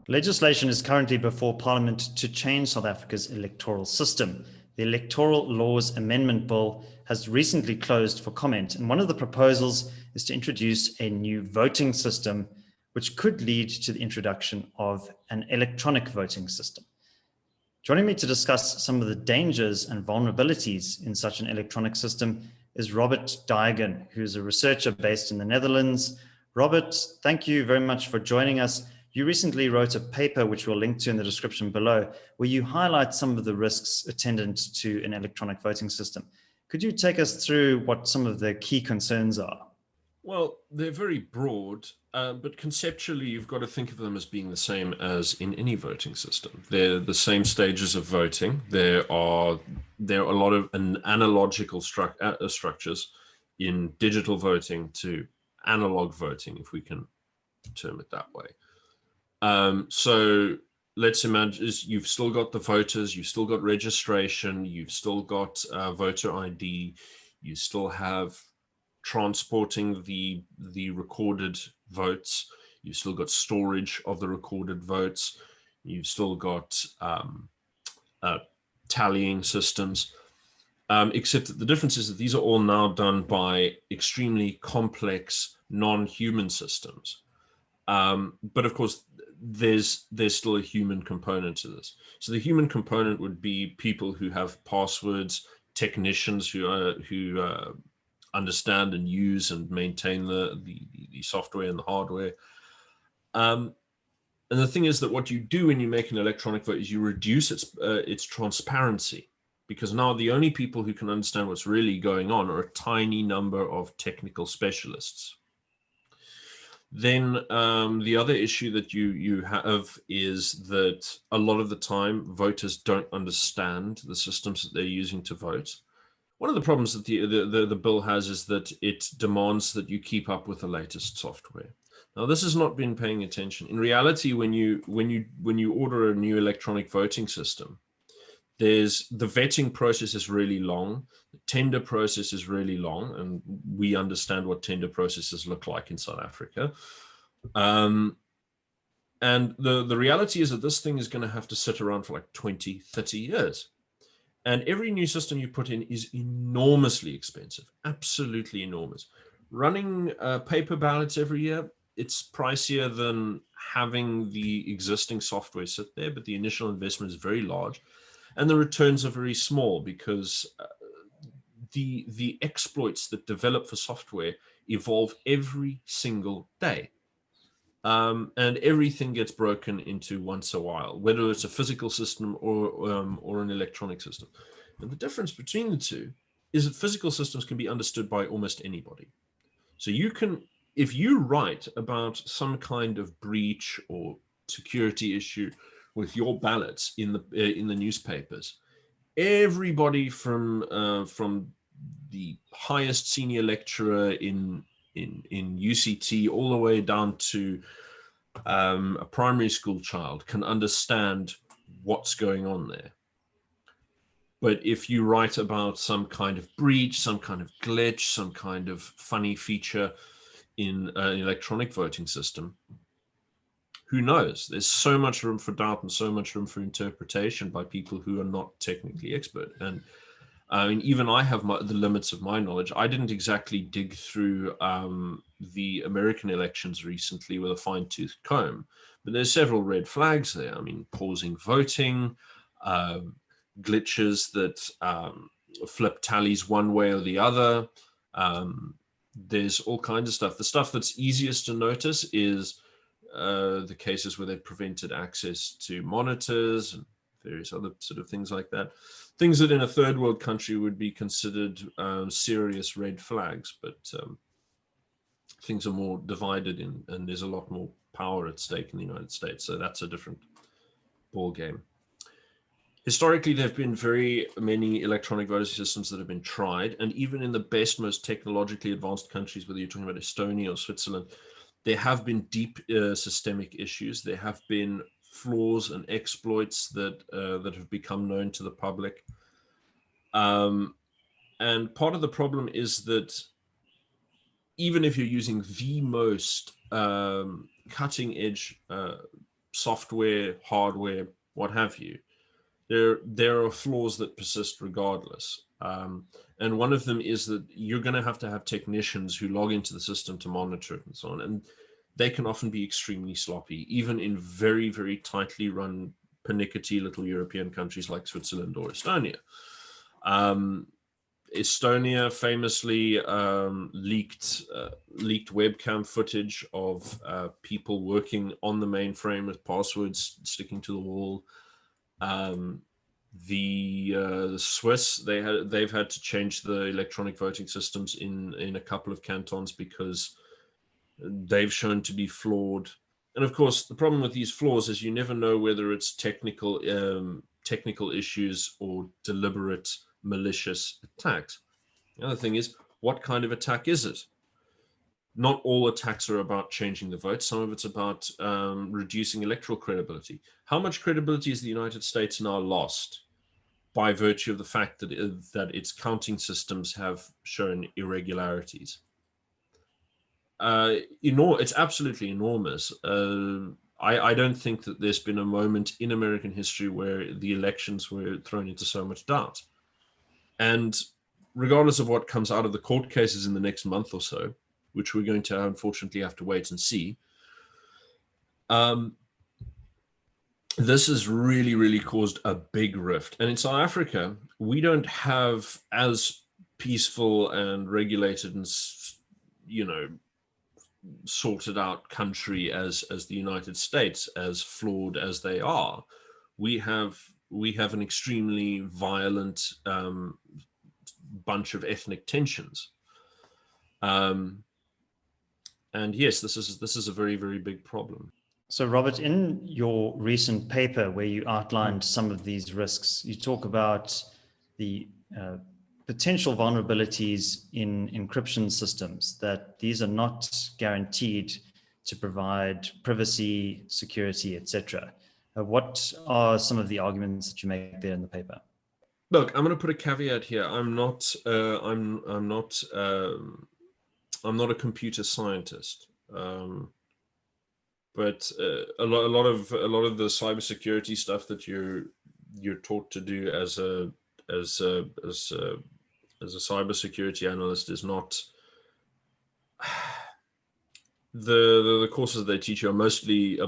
Legislation is currently before Parliament to change South Africa's electoral system. The Electoral Laws Amendment Bill has recently closed for comment, and one of the proposals is to introduce a new voting system, which could lead to the introduction of an electronic voting system. Joining me to discuss some of the dangers and vulnerabilities in such an electronic system is Robert Duigan, who's a researcher based in the Netherlands. Robert, thank you very much for joining us. You recently wrote a paper, which we'll link to in the description below, where you highlight some of the risks attendant to an electronic voting system. Could you take us through what some of the key concerns are? Well, they're very broad, but conceptually, you've got to think of them as being the same as in any voting system. They're the same stages of voting. There are a lot of analogical structures in digital voting to analog voting, if we can term it that way. So let's imagine you've still got the voters, you've still got registration, you've still got voter ID, you still have transporting the recorded votes, you've still got storage of the recorded votes, you've still got tallying systems, except that the difference is that these are all now done by extremely complex non-human systems. But of course, there's still a human component to this. So the human component would be people who have passwords, technicians who understand and use and maintain the software and the hardware. And the thing is that what you do when you make an electronic vote is you reduce its transparency, because now the only people who can understand what's really going on are a tiny number of technical specialists. Then the other issue that you have is that a lot of the time voters don't understand the systems that they're using to vote. One of the problems that the bill has is that it demands that you keep up with the latest software. Now, this has not been paying attention. In reality, when you order a new electronic voting system, the vetting process is really long. The tender process is really long, and we understand what tender processes look like in South Africa. And the reality is that this thing is going to have to sit around for like 20, 30 years. And every new system you put in is enormously expensive, absolutely enormous. Running paper ballots every year, it's pricier than having the existing software sit there, but the initial investment is very large. And the returns are very small because the exploits that develop for software evolve every single day. And everything gets broken into once a while, whether it's a physical system or an electronic system. And the difference between the two is that physical systems can be understood by almost anybody. So you can, if you write about some kind of breach or security issue with your ballots in the newspapers, everybody from the highest senior lecturer in UCT all the way down to a primary school child can understand what's going on there. But if you write about some kind of breach, some kind of glitch, some kind of funny feature in an electronic voting system, who knows? There's so much room for doubt and so much room for interpretation by people who are not technically expert. And I mean, even I have the limits of my knowledge. I didn't exactly dig through the American elections recently with a fine-tooth comb, but there's several red flags there. I mean, pausing voting, glitches that flip tallies one way or the other. There's all kinds of stuff. The stuff that's easiest to notice is the cases where they prevented access to monitors and various other sort of things like that. Things that in a third world country would be considered serious red flags, but things are more divided and there's a lot more power at stake in the United States. So that's a different ball game. Historically, there have been very many electronic voting systems that have been tried, and even in the best, most technologically advanced countries, whether you're talking about Estonia or Switzerland, there have been deep systemic issues. There have been flaws and exploits that have become known to the public. And part of the problem is that even if you're using the most cutting edge software, hardware, what have you, there are flaws that persist regardless. And one of them is that you're going to have technicians who log into the system to monitor it and so on. And they can often be extremely sloppy, even in very, very tightly run, pernickety little European countries like Switzerland or Estonia. Estonia famously leaked webcam footage of people working on the mainframe with passwords sticking to the wall. The Swiss, they've had to change the electronic voting systems in a couple of cantons because they've shown to be flawed. And of course, the problem with these flaws is you never know whether it's technical issues or deliberate malicious attacks. The other thing is, what kind of attack is it? Not all attacks are about changing the vote. Some of it's about reducing electoral credibility. How much credibility has the United States now lost by virtue of the fact that its counting systems have shown irregularities? It's absolutely enormous. I don't think that there's been a moment in American history where the elections were thrown into so much doubt. And regardless of what comes out of the court cases in the next month or so, which we're going to unfortunately have to wait and see, this has really, really caused a big rift. And in South Africa, we don't have as peaceful and regulated and, sorted out country as the United States, as flawed as they are. We have an extremely violent bunch of ethnic tensions. And yes, this is a very, very big problem. So, Robert, in your recent paper where you outlined some of these risks, you talk about the potential vulnerabilities in encryption systems, that these are not guaranteed to provide privacy, security, etc. What are some of the arguments that you make there in the paper? Look, I'm going to put a caveat here. I'm not a computer scientist, but a lot of the cybersecurity stuff that you're taught to do as a cybersecurity analyst is not the courses they teach you are mostly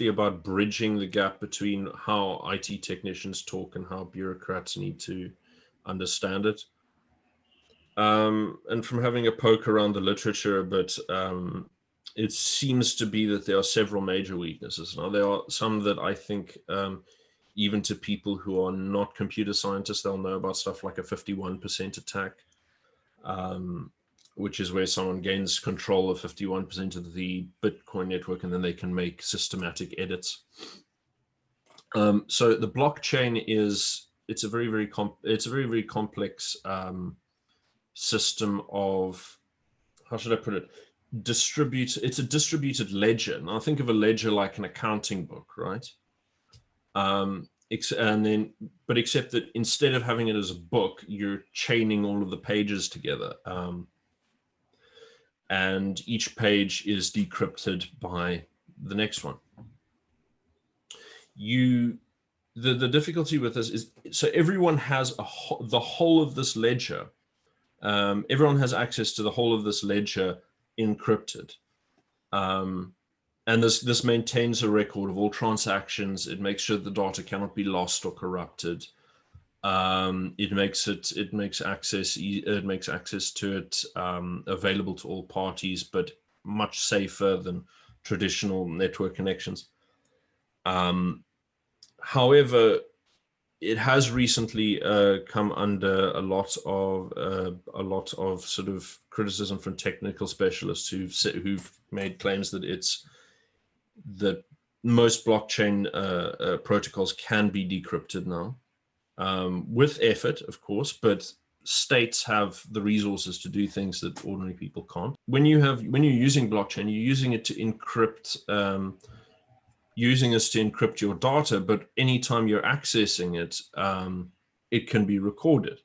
about bridging the gap between how IT technicians talk and how bureaucrats need to understand it. And from having a poke around the literature a bit, it seems to be that there are several major weaknesses. Now, there are some that I think, even to people who are not computer scientists, they'll know about stuff like a 51% attack, which is where someone gains control of 51% of the Bitcoin network, and then they can make systematic edits. So the blockchain it's a very, very complex system of, how should I put it? It's a distributed ledger. Now think of a ledger like an accounting book, right? Except that instead of having it as a book, you're chaining all of the pages together. And each page is decrypted by the next one. The difficulty with this is, so everyone has the whole of this ledger. Everyone has access to the whole of this ledger encrypted. And this maintains a record of all transactions. It makes sure the data cannot be lost or corrupted. It makes access to it available to all parties, but much safer than traditional network connections. However, it has recently come under a lot of sort of criticism from technical specialists who've made claims that most blockchain protocols can be decrypted now, with effort, of course, but states have the resources to do things that ordinary people can't. When you're using blockchain, you're using it to encrypt. Using this to encrypt your data, but anytime you're accessing it, it can be recorded.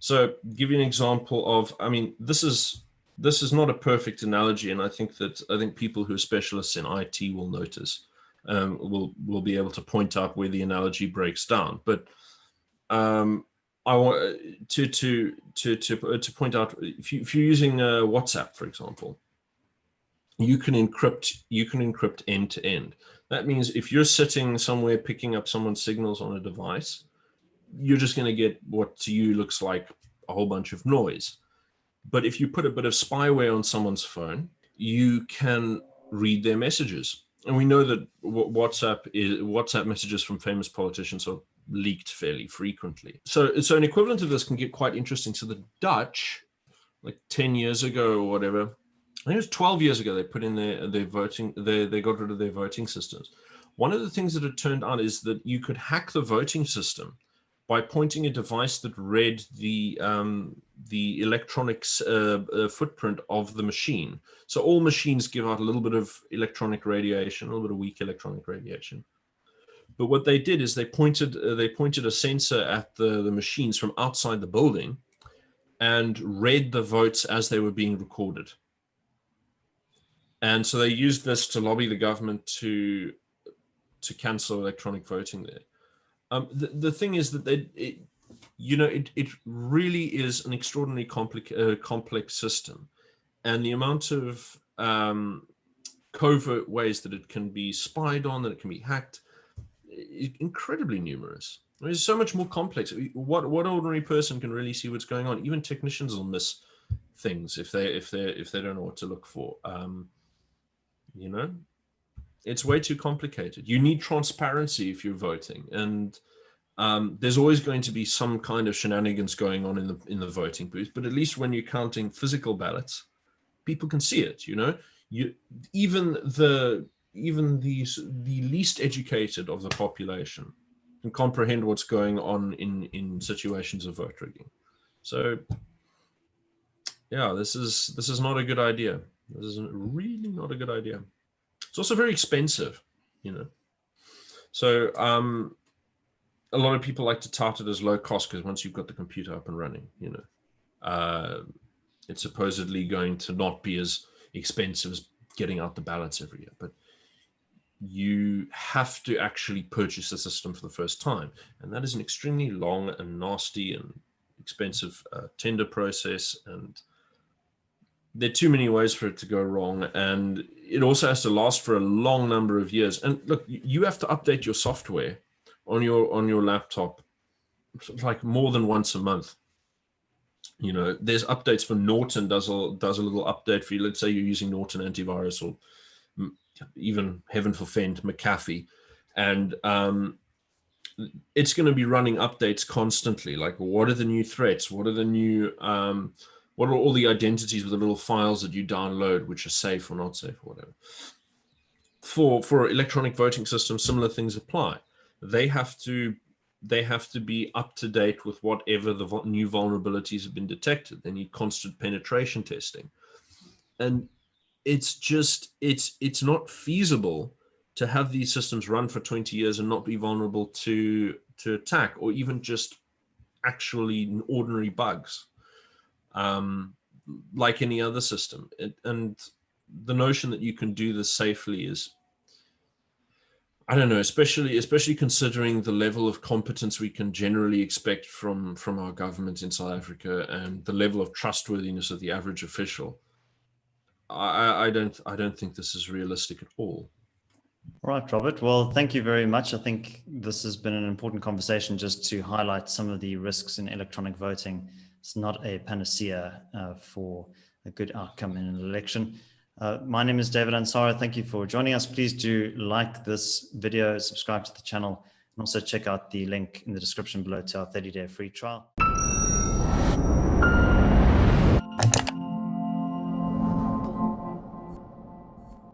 So, give you an example of, this is not a perfect analogy, and I think people who are specialists in IT will notice. will be able to point out where the analogy breaks down. But I want to point out, if you're using WhatsApp, for example, you can encrypt end to end. That means if you're sitting somewhere picking up someone's signals on a device, you're just going to get what to you looks like a whole bunch of noise. But if you put a bit of spyware on someone's phone, you can read their messages. And we know that WhatsApp messages from famous politicians are leaked fairly frequently. So an equivalent of this can get quite interesting. So the Dutch, like 10 years ago or whatever, I think it was 12 years ago, they put in their voting, they got rid of their voting systems. One of the things that it turned out is that you could hack the voting system by pointing a device that read the electronics footprint of the machine. So all machines give out a little bit of electronic radiation, a little bit of weak electronic radiation. But what they did is they pointed a sensor at the machines from outside the building and read the votes as they were being recorded. And so they used this to lobby the government to cancel electronic voting there. The thing is that it really is an extraordinarily complex system, and the amount of covert ways that it can be spied on, that it can be hacked, is incredibly numerous. It's so much more complex. What ordinary person can really see what's going on? Even technicians will miss things if they don't know what to look for. It's way too complicated. You need transparency if you're voting, and there's always going to be some kind of shenanigans going on in the voting booth. But at least when you're counting physical ballots, people can see it. Even the least educated of the population can comprehend what's going on in situations of vote rigging. So, yeah, this is not a good idea. This is really not a good idea. It's also very expensive, So a lot of people like to tout it as low cost because once you've got the computer up and running, it's supposedly going to not be as expensive as getting out the ballots every year. But you have to actually purchase the system for the first time. And that is an extremely long and nasty and expensive tender process. And there are too many ways for it to go wrong. And it also has to last for a long number of years. And look, you have to update your software on your laptop like more than once a month. There's updates for Norton does a little update for you. Let's say you're using Norton antivirus or even heaven forfend McAfee, and it's going to be running updates constantly. Like, what are the new threats? What are the new what are all the identities with the little files that you download, which are safe or not safe or whatever? For electronic voting systems, similar things apply. They have to be up to date with whatever the new vulnerabilities have been detected. They need constant penetration testing, and it's not feasible to have these systems run for 20 years and not be vulnerable to attack, or even just actually ordinary bugs, like any other system. And the notion that you can do this safely is, I don't know, especially considering the level of competence we can generally expect from our government in South Africa and the level of trustworthiness of the average official. I don't think this is realistic at all. All right, Robert. Well, thank you very much. I think this has been an important conversation just to highlight some of the risks in electronic voting. It's not a panacea for a good outcome in an election. My name is David Ansara. Thank you for joining us. Please do like this video, subscribe to the channel, and also check out the link in the description below to our 30-day free trial.